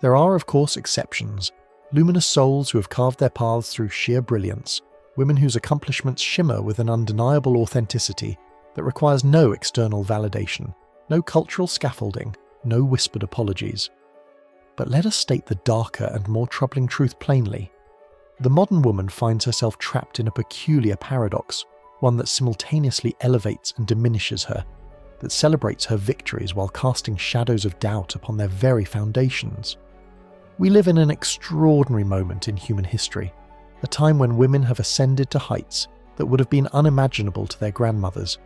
There are, of course, exceptions. Luminous souls who have carved their paths through sheer brilliance, women whose accomplishments shimmer with an undeniable authenticity that requires no external validation, no cultural scaffolding, no whispered apologies. But let us state the darker and more troubling truth plainly. The modern woman finds herself trapped in a peculiar paradox, one that simultaneously elevates and diminishes her, that celebrates her victories while casting shadows of doubt upon their very foundations. We live in an extraordinary moment in human history, a time when women have ascended to heights that would have been unimaginable to their grandmothers.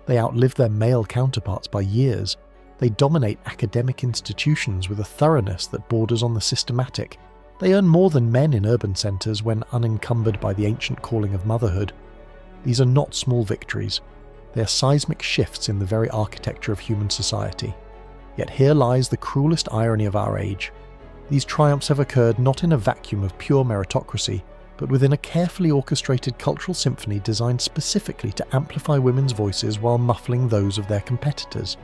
They outlive their male counterparts by years. They dominate academic institutions with a thoroughness that borders on the systematic. They earn more than men in urban centres when unencumbered by the ancient calling of motherhood. These are not small victories. They are seismic shifts in the very architecture of human society. Yet here lies the cruelest irony of our age. These triumphs have occurred not in a vacuum of pure meritocracy, but within a carefully orchestrated cultural symphony designed specifically to amplify women's voices while muffling those of their competitors.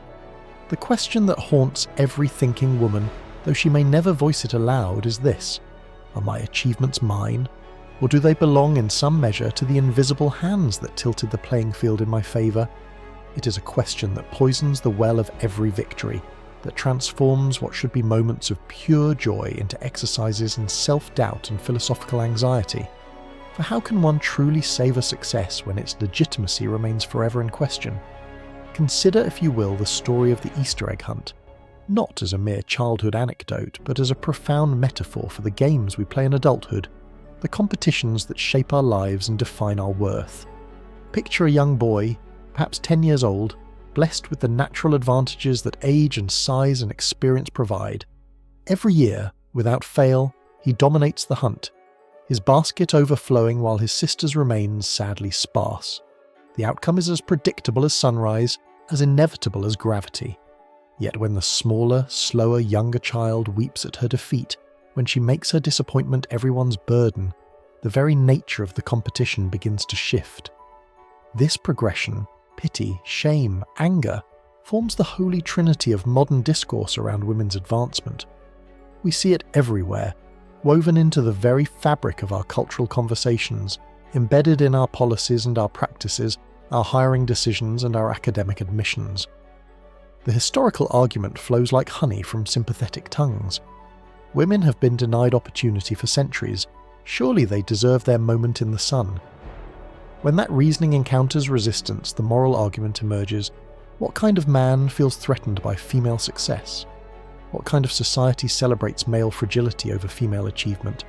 The question that haunts every thinking woman, though she may never voice it aloud, is this: are my achievements mine? Or do they belong in some measure to the invisible hands that tilted the playing field in my favour? It is a question that poisons the well of every victory, that transforms what should be moments of pure joy into exercises in self-doubt and philosophical anxiety. For how can one truly savour success when its legitimacy remains forever in question? Consider, if you will, the story of the Easter egg hunt, not as a mere childhood anecdote, but as a profound metaphor for the games we play in adulthood, the competitions that shape our lives and define our worth. Picture a young boy, perhaps 10 years old, blessed with the natural advantages that age and size and experience provide. Every year, without fail, he dominates the hunt, his basket overflowing while his sister's remains sadly sparse. The outcome is as predictable as sunrise, as inevitable as gravity. Yet when the smaller, slower, younger child weeps at her defeat, when she makes her disappointment everyone's burden, the very nature of the competition begins to shift. This progression, pity, shame, anger, forms the holy trinity of modern discourse around women's advancement. We see it everywhere, woven into the very fabric of our cultural conversations, embedded in our policies and our practices, our hiring decisions and our academic admissions. The historical argument flows like honey from sympathetic tongues. Women have been denied opportunity for centuries. Surely they deserve their moment in the sun. When that reasoning encounters resistance, the moral argument emerges: what kind of man feels threatened by female success? What kind of society celebrates male fragility over female achievement?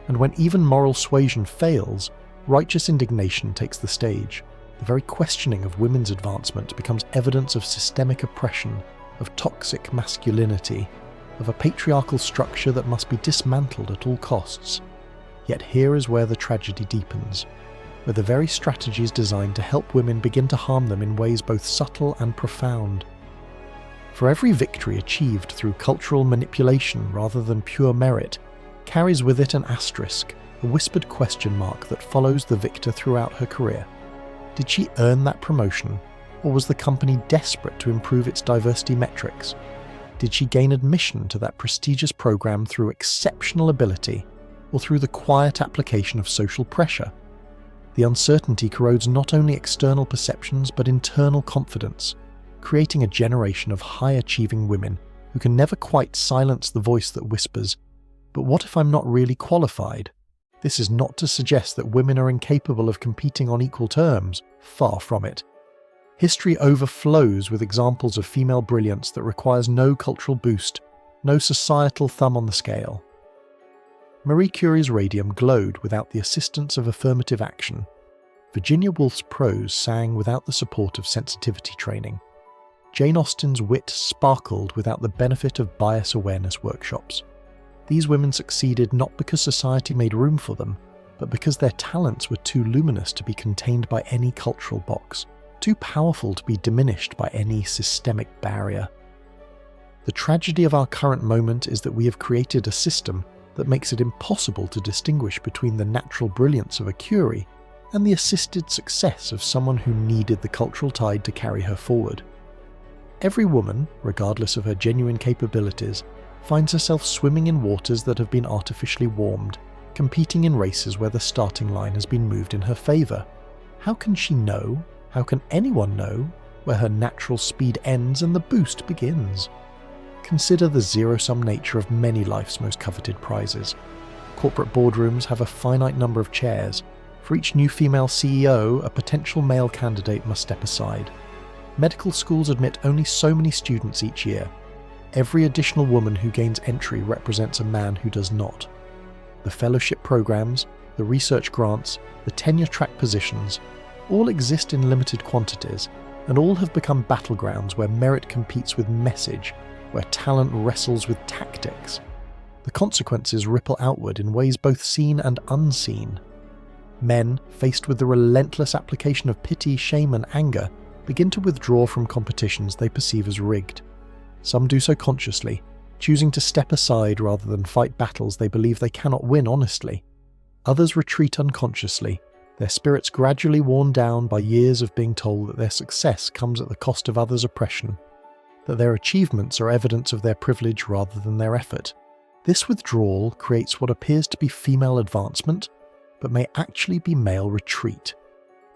And when even moral suasion fails, righteous indignation takes the stage. The very questioning of women's advancement becomes evidence of systemic oppression, of toxic masculinity, of a patriarchal structure that must be dismantled at all costs. Yet here is where the tragedy deepens, where the very strategies designed to help women begin to harm them in ways both subtle and profound. For every victory achieved through cultural manipulation rather than pure merit carries with it an asterisk, a whispered question mark that follows the victor throughout her career. Did she earn that promotion, or was the company desperate to improve its diversity metrics? Did she gain admission to that prestigious program through exceptional ability, or through the quiet application of social pressure? The uncertainty corrodes not only external perceptions but internal confidence, creating a generation of high-achieving women who can never quite silence the voice that whispers, "But what if I'm not really qualified?" This is not to suggest that women are incapable of competing on equal terms, far from it. History overflows with examples of female brilliance that requires no cultural boost, no societal thumb on the scale. Marie Curie's radium glowed without the assistance of affirmative action. Virginia Woolf's prose sang without the support of sensitivity training. Jane Austen's wit sparkled without the benefit of bias awareness workshops. These women succeeded not because society made room for them, but because their talents were too luminous to be contained by any cultural box, too powerful to be diminished by any systemic barrier. The tragedy of our current moment is that we have created a system that makes it impossible to distinguish between the natural brilliance of a Curie and the assisted success of someone who needed the cultural tide to carry her forward. Every woman, regardless of her genuine capabilities, finds herself swimming in waters that have been artificially warmed, competing in races where the starting line has been moved in her favour. How can she know, how can anyone know, where her natural speed ends and the boost begins? Consider the zero-sum nature of many life's most coveted prizes. Corporate boardrooms have a finite number of chairs. For each new female CEO, a potential male candidate must step aside. Medical schools admit only so many students each year. Every additional woman who gains entry represents a man who does not. The fellowship programs, the research grants, the tenure-track positions, all exist in limited quantities, and all have become battlegrounds where merit competes with message, where talent wrestles with tactics. The consequences ripple outward in ways both seen and unseen. Men, faced with the relentless application of pity, shame and anger, begin to withdraw from competitions they perceive as rigged. Some do so consciously, choosing to step aside rather than fight battles they believe they cannot win honestly. Others retreat unconsciously, their spirits gradually worn down by years of being told that their success comes at the cost of others' oppression, that their achievements are evidence of their privilege rather than their effort. This withdrawal creates what appears to be female advancement, but may actually be male retreat,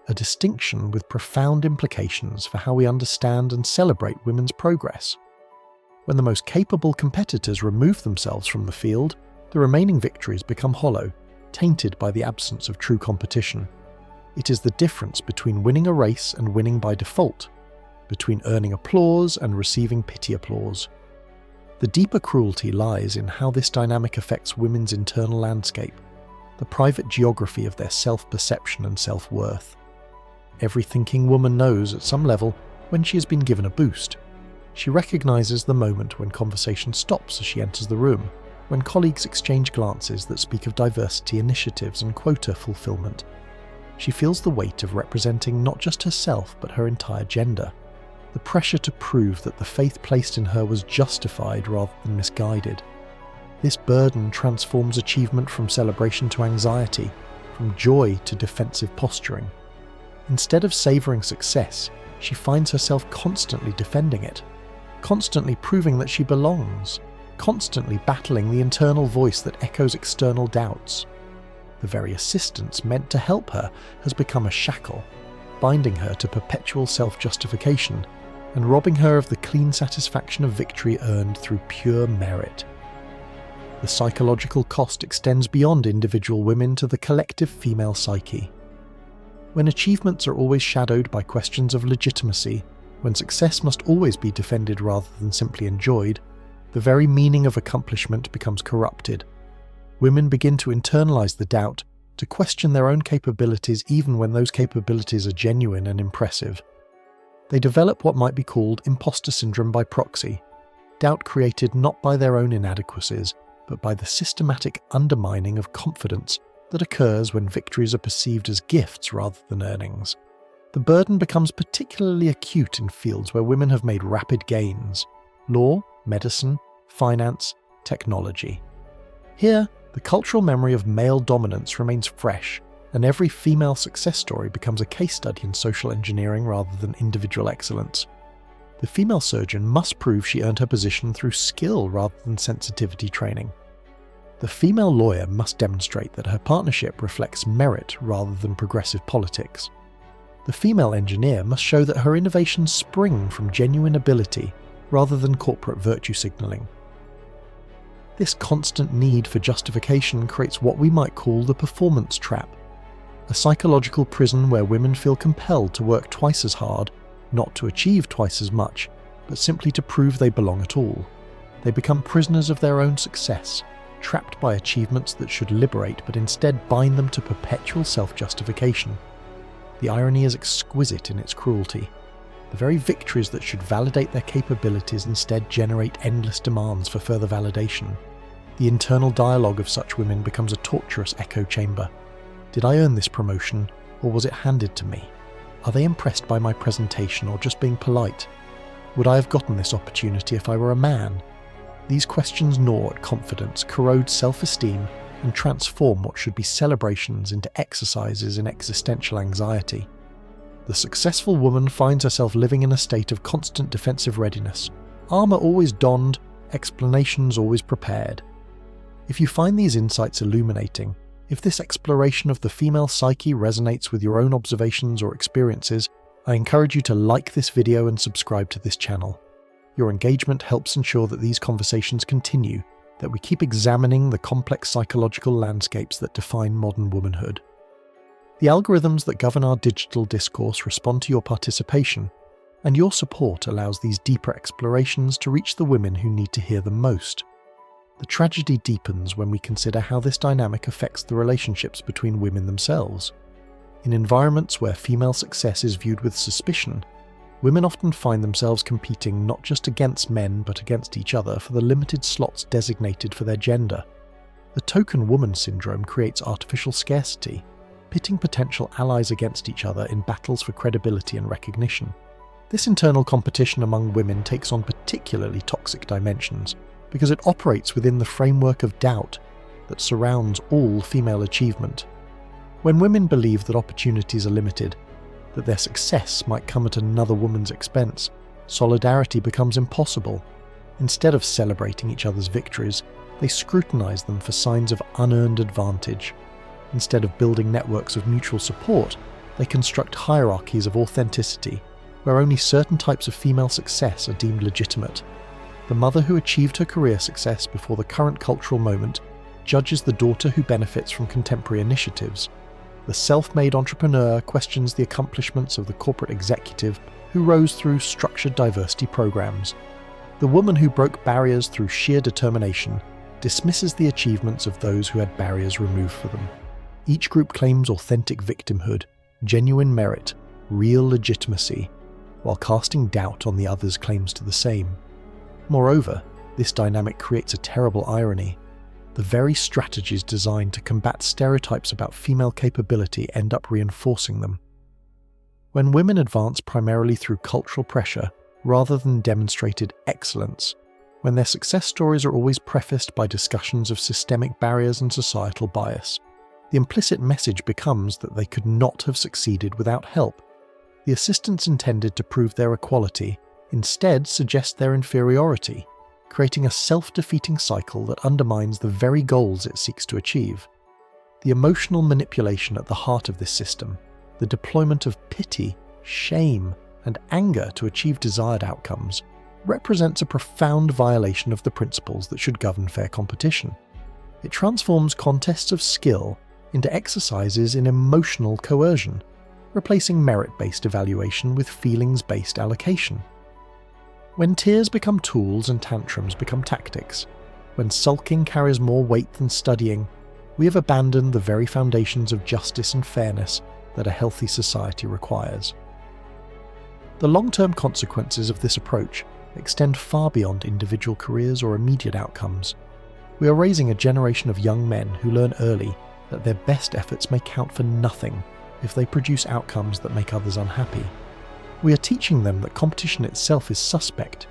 a distinction with profound implications for how we understand and celebrate women's progress. When the most capable competitors remove themselves from the field, the remaining victories become hollow, tainted by the absence of true competition. It is the difference between winning a race and winning by default, between earning applause and receiving pity applause. The deeper cruelty lies in how this dynamic affects women's internal landscape, the private geography of their self-perception and self-worth. Every thinking woman knows at some level when she has been given a boost. She recognizes the moment when conversation stops as she enters the room, when colleagues exchange glances that speak of diversity initiatives and quota fulfillment. She feels the weight of representing not just herself but her entire gender. The pressure to prove that the faith placed in her was justified rather than misguided. This burden transforms achievement from celebration to anxiety, from joy to defensive posturing. Instead of savouring success, she finds herself constantly defending it, constantly proving that she belongs, constantly battling the internal voice that echoes external doubts. The very assistance meant to help her has become a shackle, binding her to perpetual self-justification and robbing her of the clean satisfaction of victory earned through pure merit. The psychological cost extends beyond individual women to the collective female psyche. When achievements are always shadowed by questions of legitimacy, when success must always be defended rather than simply enjoyed, the very meaning of accomplishment becomes corrupted. Women begin to internalize the doubt, to question their own capabilities even when those capabilities are genuine and impressive. They develop what might be called imposter syndrome by proxy, doubt created not by their own inadequacies, but by the systematic undermining of confidence that occurs when victories are perceived as gifts rather than earnings. The burden becomes particularly acute in fields where women have made rapid gains: law, medicine, finance, technology. Here, the cultural memory of male dominance remains fresh, and every female success story becomes a case study in social engineering rather than individual excellence. The female surgeon must prove she earned her position through skill rather than sensitivity training. The female lawyer must demonstrate that her partnership reflects merit rather than progressive politics. The female engineer must show that her innovations spring from genuine ability rather than corporate virtue signalling. This constant need for justification creates what we might call the performance trap, a psychological prison where women feel compelled to work twice as hard, not to achieve twice as much, but simply to prove they belong at all. They become prisoners of their own success, trapped by achievements that should liberate but instead bind them to perpetual self-justification. The irony is exquisite in its cruelty. The very victories that should validate their capabilities instead generate endless demands for further validation. The internal dialogue of such women becomes a torturous echo chamber. Did I earn this promotion, or was it handed to me? Are they impressed by my presentation or just being polite? Would I have gotten this opportunity if I were a man? These questions gnaw at confidence, corrode self-esteem, and transform what should be celebrations into exercises in existential anxiety. The successful woman finds herself living in a state of constant defensive readiness, armour always donned, explanations always prepared. If you find these insights illuminating, if this exploration of the female psyche resonates with your own observations or experiences, I encourage you to like this video and subscribe to this channel. Your engagement helps ensure that these conversations continue, that we keep examining the complex psychological landscapes that define modern womanhood. The algorithms that govern our digital discourse respond to your participation, and your support allows these deeper explorations to reach the women who need to hear them most. The tragedy deepens when we consider how this dynamic affects the relationships between women themselves. In environments where female success is viewed with suspicion, women often find themselves competing not just against men but against each other for the limited slots designated for their gender. The token woman syndrome creates artificial scarcity, pitting potential allies against each other in battles for credibility and recognition. This internal competition among women takes on particularly toxic dimensions because it operates within the framework of doubt that surrounds all female achievement. When women believe that opportunities are limited, that their success might come at another woman's expense, solidarity becomes impossible. Instead of celebrating each other's victories, they scrutinize them for signs of unearned advantage. Instead of building networks of mutual support, they construct hierarchies of authenticity, where only certain types of female success are deemed legitimate. The mother who achieved her career success before the current cultural moment judges the daughter who benefits from contemporary initiatives. The self-made entrepreneur questions the accomplishments of the corporate executive who rose through structured diversity programs. The woman who broke barriers through sheer determination dismisses the achievements of those who had barriers removed for them. Each group claims authentic victimhood, genuine merit, real legitimacy, while casting doubt on the other's claims to the same. Moreover, this dynamic creates a terrible irony. The very strategies designed to combat stereotypes about female capability end up reinforcing them. When women advance primarily through cultural pressure rather than demonstrated excellence, when their success stories are always prefaced by discussions of systemic barriers and societal bias, the implicit message becomes that they could not have succeeded without help. The assistance intended to prove their equality instead suggest their inferiority, creating a self-defeating cycle that undermines the very goals it seeks to achieve. The emotional manipulation at the heart of this system, the deployment of pity, shame, and anger to achieve desired outcomes, represents a profound violation of the principles that should govern fair competition. It transforms contests of skill into exercises in emotional coercion, replacing merit-based evaluation with feelings-based allocation. When tears become tools and tantrums become tactics, when sulking carries more weight than studying, we have abandoned the very foundations of justice and fairness that a healthy society requires. The long-term consequences of this approach extend far beyond individual careers or immediate outcomes. We are raising a generation of young men who learn early that their best efforts may count for nothing if they produce outcomes that make others unhappy. We are teaching them that competition itself is suspect,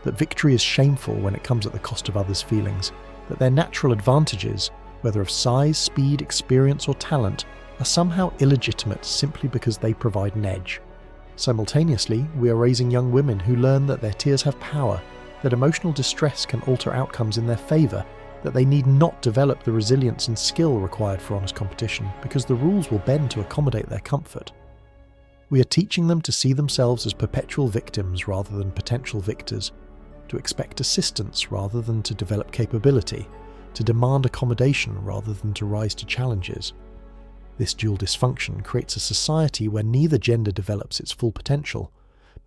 that victory is shameful when it comes at the cost of others' feelings, that their natural advantages, whether of size, speed, experience, or talent, are somehow illegitimate simply because they provide an edge. Simultaneously, we are raising young women who learn that their tears have power, that emotional distress can alter outcomes in their favour, that they need not develop the resilience and skill required for honest competition because the rules will bend to accommodate their comfort. We are teaching them to see themselves as perpetual victims rather than potential victors, to expect assistance rather than to develop capability, to demand accommodation rather than to rise to challenges. This dual dysfunction creates a society where neither gender develops its full potential.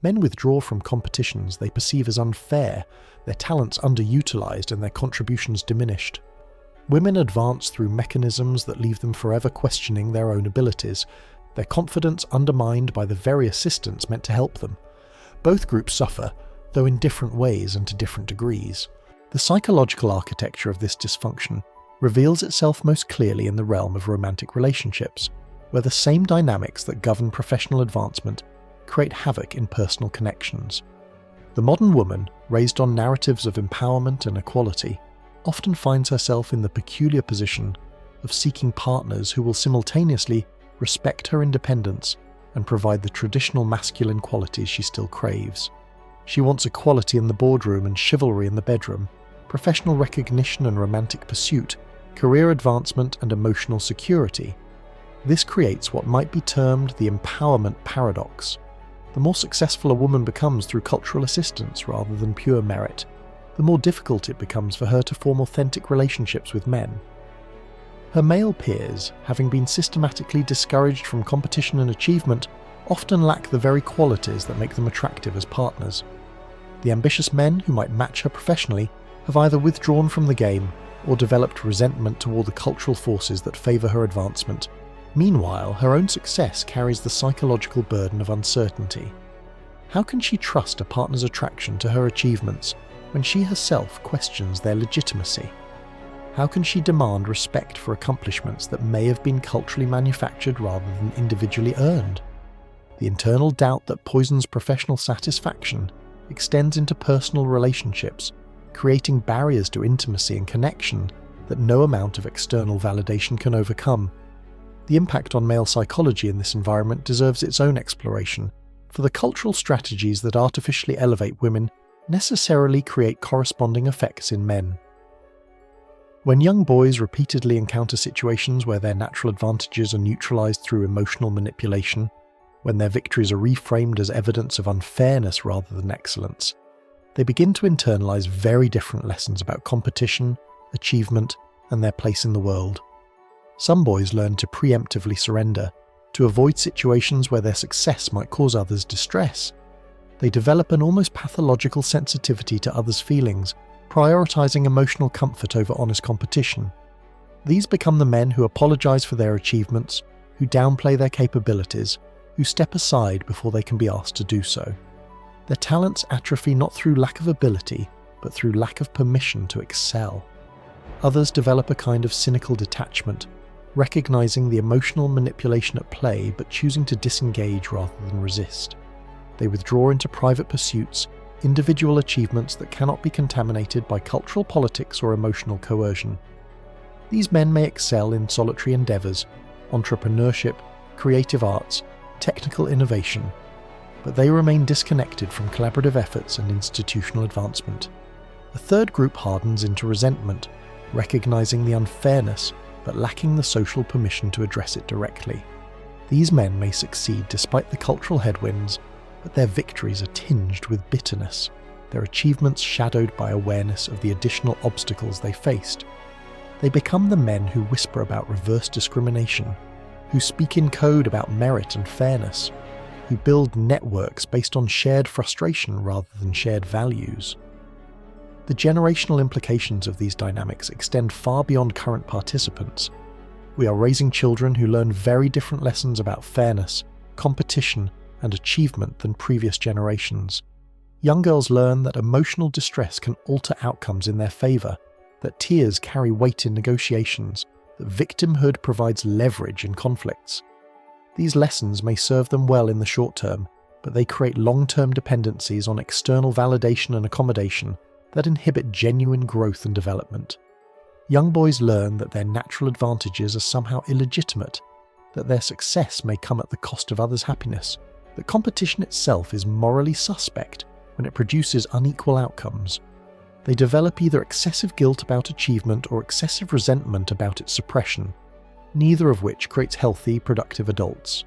Men withdraw from competitions they perceive as unfair, their talents underutilized and their contributions diminished. Women advance through mechanisms that leave them forever questioning their own abilities, their confidence undermined by the very assistance meant to help them. Both groups suffer, though in different ways and to different degrees. The psychological architecture of this dysfunction reveals itself most clearly in the realm of romantic relationships, where the same dynamics that govern professional advancement create havoc in personal connections. The modern woman, raised on narratives of empowerment and equality, often finds herself in the peculiar position of seeking partners who will simultaneously respect her independence and provide the traditional masculine qualities she still craves. She wants equality in the boardroom and chivalry in the bedroom, professional recognition and romantic pursuit, career advancement and emotional security. This creates what might be termed the empowerment paradox. The more successful a woman becomes through cultural assistance rather than pure merit, the more difficult it becomes for her to form authentic relationships with men. Her male peers, having been systematically discouraged from competition and achievement, often lack the very qualities that make them attractive as partners. The ambitious men who might match her professionally have either withdrawn from the game or developed resentment toward the cultural forces that favour her advancement. Meanwhile, her own success carries the psychological burden of uncertainty. How can she trust a partner's attraction to her achievements when she herself questions their legitimacy? How can she demand respect for accomplishments that may have been culturally manufactured rather than individually earned? The internal doubt that poisons professional satisfaction extends into personal relationships, creating barriers to intimacy and connection that no amount of external validation can overcome. The impact on male psychology in this environment deserves its own exploration, for the cultural strategies that artificially elevate women necessarily create corresponding effects in men. When young boys repeatedly encounter situations where their natural advantages are neutralized through emotional manipulation, when their victories are reframed as evidence of unfairness rather than excellence, they begin to internalize very different lessons about competition, achievement, and their place in the world. Some boys learn to preemptively surrender, to avoid situations where their success might cause others distress. They develop an almost pathological sensitivity to others' feelings, prioritizing emotional comfort over honest competition. These become the men who apologize for their achievements, who downplay their capabilities, who step aside before they can be asked to do so. Their talents atrophy not through lack of ability, but through lack of permission to excel. Others develop a kind of cynical detachment, recognizing the emotional manipulation at play but choosing to disengage rather than resist. They withdraw into private pursuits, individual achievements that cannot be contaminated by cultural politics or emotional coercion. These men may excel in solitary endeavors, entrepreneurship, creative arts, technical innovation, but they remain disconnected from collaborative efforts and institutional advancement. A third group hardens into resentment, recognizing the unfairness but lacking the social permission to address it directly. These men may succeed despite the cultural headwinds, but their victories are tinged with bitterness, their achievements shadowed by awareness of the additional obstacles they faced. They become the men who whisper about reverse discrimination, who speak in code about merit and fairness, who build networks based on shared frustration rather than shared values. The generational implications of these dynamics extend far beyond current participants. We are raising children who learn very different lessons about fairness, competition, and achievement than previous generations. Young girls learn that emotional distress can alter outcomes in their favor, that tears carry weight in negotiations, that victimhood provides leverage in conflicts. These lessons may serve them well in the short term, but they create long-term dependencies on external validation and accommodation that inhibit genuine growth and development. Young boys learn that their natural advantages are somehow illegitimate, that their success may come at the cost of others' happiness, that competition itself is morally suspect when it produces unequal outcomes. They develop either excessive guilt about achievement or excessive resentment about its suppression, neither of which creates healthy, productive adults.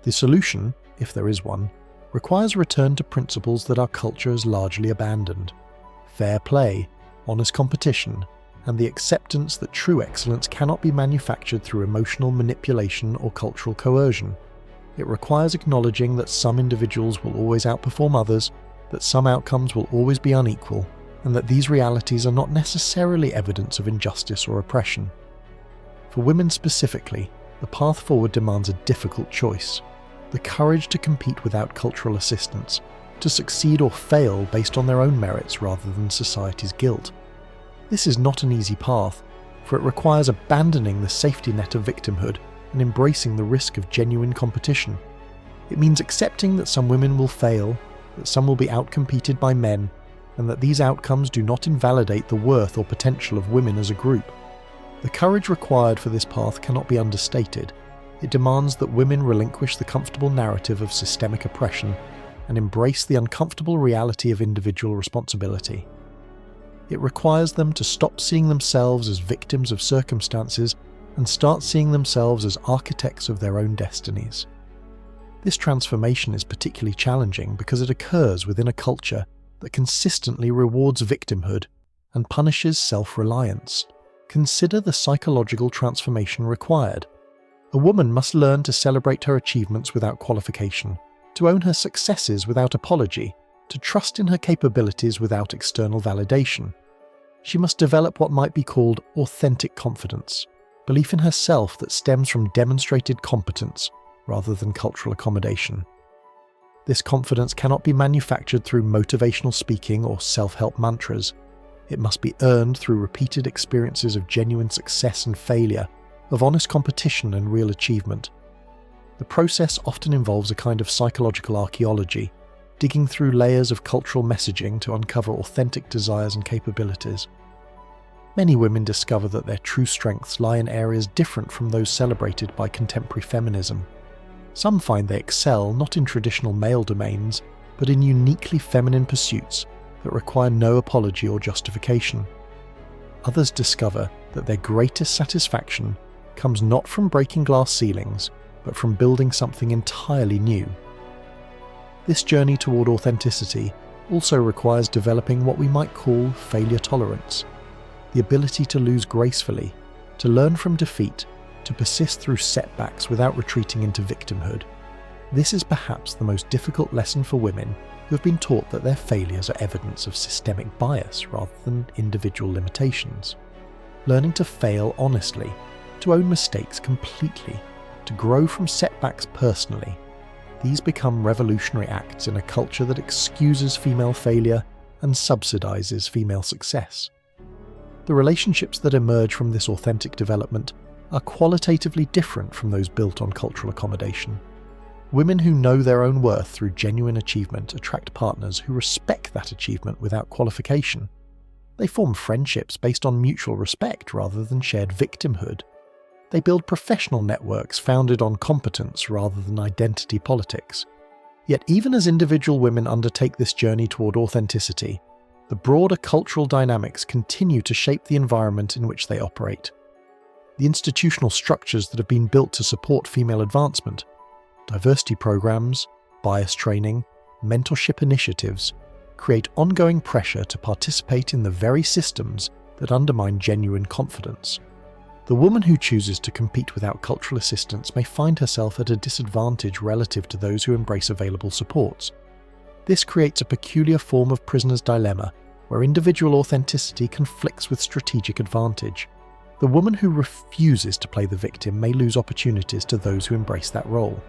The solution, if there is one, requires a return to principles that our culture has largely abandoned: fair play, honest competition, and the acceptance that true excellence cannot be manufactured through emotional manipulation or cultural coercion. It requires acknowledging that some individuals will always outperform others, that some outcomes will always be unequal, and that these realities are not necessarily evidence of injustice or oppression. For women specifically, the path forward demands a difficult choice: the courage to compete without cultural assistance, to succeed or fail based on their own merits rather than society's guilt. This is not an easy path, for it requires abandoning the safety net of victimhood and embracing the risk of genuine competition. It means accepting that some women will fail, that some will be outcompeted by men, and that these outcomes do not invalidate the worth or potential of women as a group. The courage required for this path cannot be understated. It demands that women relinquish the comfortable narrative of systemic oppression, and embrace the uncomfortable reality of individual responsibility. It requires them to stop seeing themselves as victims of circumstances and start seeing themselves as architects of their own destinies. This transformation is particularly challenging because it occurs within a culture that consistently rewards victimhood and punishes self-reliance. Consider the psychological transformation required. A woman must learn to celebrate her achievements without qualification, to own her successes without apology, to trust in her capabilities without external validation. She must develop what might be called authentic confidence, belief in herself that stems from demonstrated competence rather than cultural accommodation. This confidence cannot be manufactured through motivational speaking or self-help mantras. It must be earned through repeated experiences of genuine success and failure, of honest competition and real achievement. The process often involves a kind of psychological archaeology, digging through layers of cultural messaging to uncover authentic desires and capabilities. Many women discover that their true strengths lie in areas different from those celebrated by contemporary feminism. Some find they excel not in traditional male domains, but in uniquely feminine pursuits that require no apology or justification. Others discover that their greatest satisfaction comes not from breaking glass ceilings, but from building something entirely new. This journey toward authenticity also requires developing what we might call failure tolerance, the ability to lose gracefully, to learn from defeat, to persist through setbacks without retreating into victimhood. This is perhaps the most difficult lesson for women who have been taught that their failures are evidence of systemic bias rather than individual limitations. Learning to fail honestly, to own mistakes completely, to grow from setbacks personally, these become revolutionary acts in a culture that excuses female failure and subsidizes female success. The relationships that emerge from this authentic development are qualitatively different from those built on cultural accommodation. Women who know their own worth through genuine achievement attract partners who respect that achievement without qualification. They form friendships based on mutual respect rather than shared victimhood. They build professional networks founded on competence rather than identity politics. Yet even as individual women undertake this journey toward authenticity, the broader cultural dynamics continue to shape the environment in which they operate. The institutional structures that have been built to support female advancement, diversity programs, bias training, mentorship initiatives, create ongoing pressure to participate in the very systems that undermine genuine confidence. The woman who chooses to compete without cultural assistance may find herself at a disadvantage relative to those who embrace available supports. This creates a peculiar form of prisoner's dilemma, where individual authenticity conflicts with strategic advantage. The woman who refuses to play the victim may lose opportunities to those who embrace that role.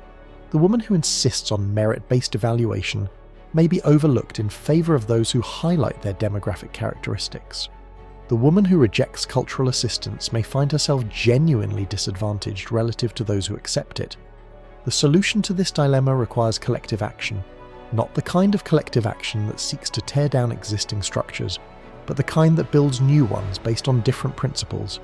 The woman who insists on merit-based evaluation may be overlooked in favour of those who highlight their demographic characteristics. The woman who rejects cultural assistance may find herself genuinely disadvantaged relative to those who accept it. The solution to this dilemma requires collective action, not the kind of collective action that seeks to tear down existing structures, but the kind that builds new ones based on different principles.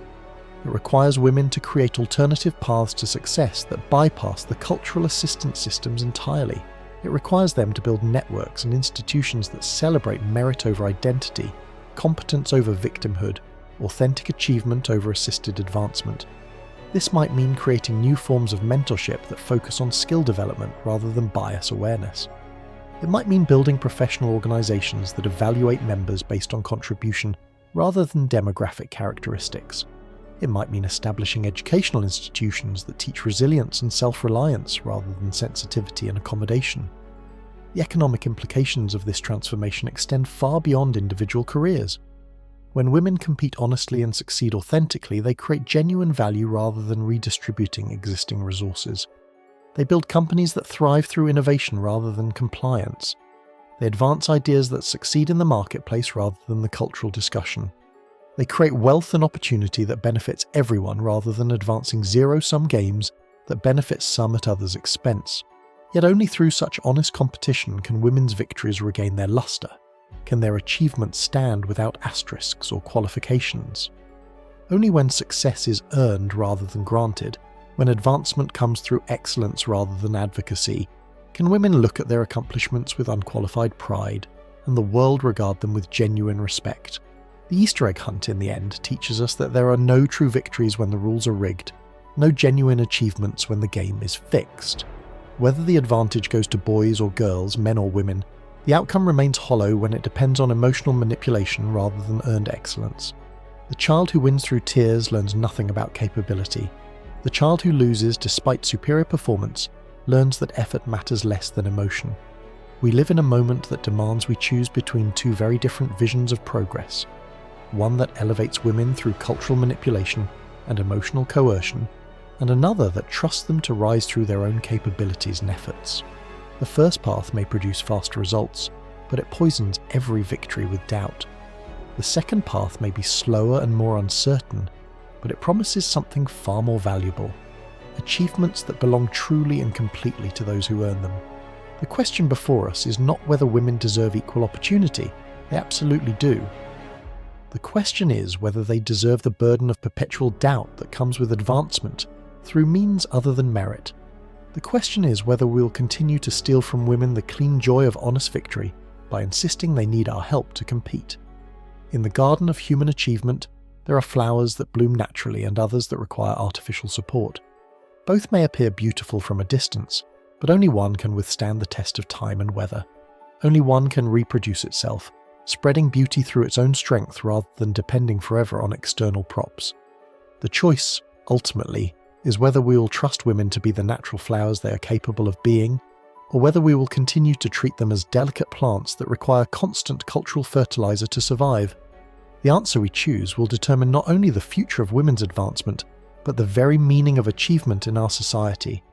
It requires women to create alternative paths to success that bypass the cultural assistance systems entirely. It requires them to build networks and institutions that celebrate merit over identity, competence over victimhood, authentic achievement over assisted advancement. This might mean creating new forms of mentorship that focus on skill development rather than bias awareness. It might mean building professional organizations that evaluate members based on contribution rather than demographic characteristics. It might mean establishing educational institutions that teach resilience and self-reliance rather than sensitivity and accommodation. The economic implications of this transformation extend far beyond individual careers. When women compete honestly and succeed authentically, they create genuine value rather than redistributing existing resources. They build companies that thrive through innovation rather than compliance. They advance ideas that succeed in the marketplace rather than the cultural discussion. They create wealth and opportunity that benefits everyone rather than advancing zero-sum games that benefit some at others' expense. Yet only through such honest competition can women's victories regain their luster, can their achievements stand without asterisks or qualifications. Only when success is earned rather than granted, when advancement comes through excellence rather than advocacy, Can women look at their accomplishments with unqualified pride, and the world regard them with genuine respect? The Easter egg hunt, in the end, teaches us that there are no true victories when the rules are rigged, no genuine achievements when the game is fixed. Whether the advantage goes to boys or girls, men or women, the outcome remains hollow when it depends on emotional manipulation rather than earned excellence. The child who wins through tears learns nothing about capability. The child who loses despite superior performance learns that effort matters less than emotion. We live in a moment that demands we choose between two very different visions of progress. One that elevates women through cultural manipulation and emotional coercion, and another that trusts them to rise through their own capabilities and efforts. The first path may produce faster results, but it poisons every victory with doubt. The second path may be slower and more uncertain, but it promises something far more valuable: achievements that belong truly and completely to those who earn them. The question before us is not whether women deserve equal opportunity. They absolutely do. The question is whether they deserve the burden of perpetual doubt that comes with advancement through means other than merit. The question is whether we'll continue to steal from women the clean joy of honest victory by insisting they need our help to compete. In the garden of human achievement, there are flowers that bloom naturally and others that require artificial support. Both may appear beautiful from a distance, but only one can withstand the test of time and weather. Only one can reproduce itself, spreading beauty through its own strength rather than depending forever on external props. The choice, ultimately, is whether we will trust women to be the natural flowers they are capable of being, or whether we will continue to treat them as delicate plants that require constant cultural fertilizer to survive. The answer we choose will determine not only the future of women's advancement, but the very meaning of achievement in our society.